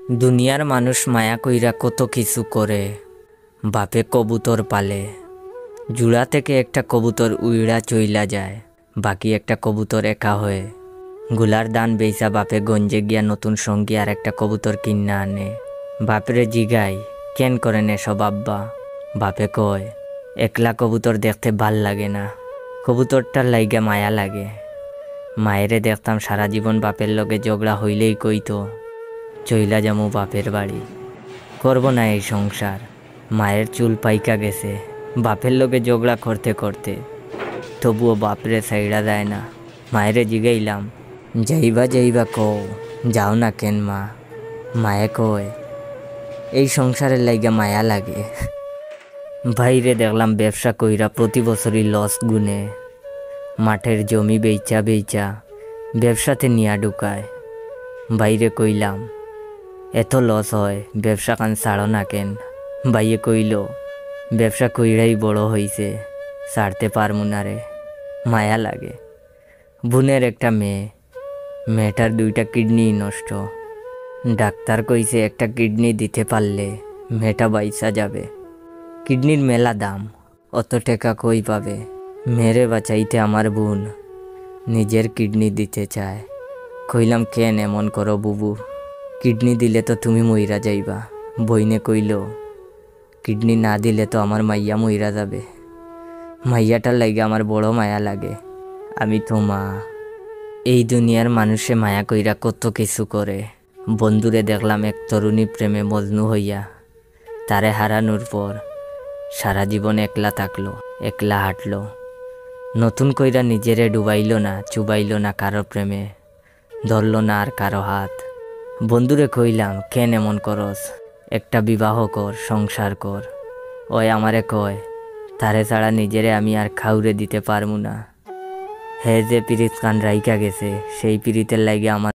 দুনিয়ার মানুষ মায়া কইরা কত কিছু করে। বাপে কবুতর পালে, জুড়া থেকে একটা কবুতর উইড়া চইলা যায়, বাকি একটা কবুতর একা হয়ে। গুলার দান বেইসা বাপে গঞ্জে গিয়া নতুন সঙ্গী আর একটা কবুতর কিন্না আনে। বাপরে জিগাই কেন করেন এসব আব্বা? বাপে কয় একলা কবুতর দেখতে ভাল লাগে না, কবুতরটার লাইগা মায়া লাগে। মায়েরে দেখতাম সারা জীবন বাপের লগে ঝগড়া হইলেই কইতো চইলা যামু বাপের বাড়ি, করব না এই সংসার। মায়ের চুল পাইকা গেছে বাপের লগে ঝগড়া করতে করতে, তবুও বাপরে সাইড়া দেয় না। মায়েরে জিগাইলাম যাইবা যাইবা কও, যাও না কেন মা? মায়ে কয় এই সংসারের লাইগা মায়া লাগে। বাইরে দেখলাম ব্যবসা কইরা প্রতি বছরই লস গুনে, মাঠের জমি বেচা বেচা ব্যবসাতে নিয়া ঢুকায়। বাইরে কইলাম এত লস হয়, ব্যবসা কান ছাড়ো না কেন? বাইয়ে কইল ব্যবসা কইরাই বড় হইছে, ছাড়তে পারমু না রে, মায়া লাগে। বোনের একটা মেয়ে, মেয়েটার 2টা কিডনি নষ্ট। ডাক্তার কইছে একটা কিডনি দিতে পারলে মেয়েটা বাইসা যাবে। কিডনির মেলা দাম, অত টাকা কই পাবে? মেরে বাঁচাইতে আমার বোন নিজের কিডনি দিতে চায়। কইলাম কেন এমন করো বুবু, কিডনি দিলে তো তুমি মইরা যাইবা। বইনে কইল কিডনি না দিলে তো আমার মাইয়া মইরা যাবে। মাইয়াটার লাগে আমার বড় মায়া লাগে, আমি তো মা। এই দুনিয়ার মানুষে মায়া কইরা কত কিছু করে। বন্ধুরে দেখলাম এক তরুণী প্রেমে মজনু হইয়া, তারে হারানোর পর সারা জীবন একলা থাকলো, একলা হাঁটলো। নতুন কইরা নিজেরে ডুবাইল না, চুবাইল না কারো প্রেমে, ধরল না আর কারো হাত। বন্ধুরে কইলাম কেন এমন করস, একটা বিবাহ কর, সংসার কর। ওই আমারে কয় তারে ছাড়া নিজেরে আমি আর খাউরে দিতে পারমু না। হে যে পিরিত কান রাইকা গেছে, সেই পিরিতের লাগে আমার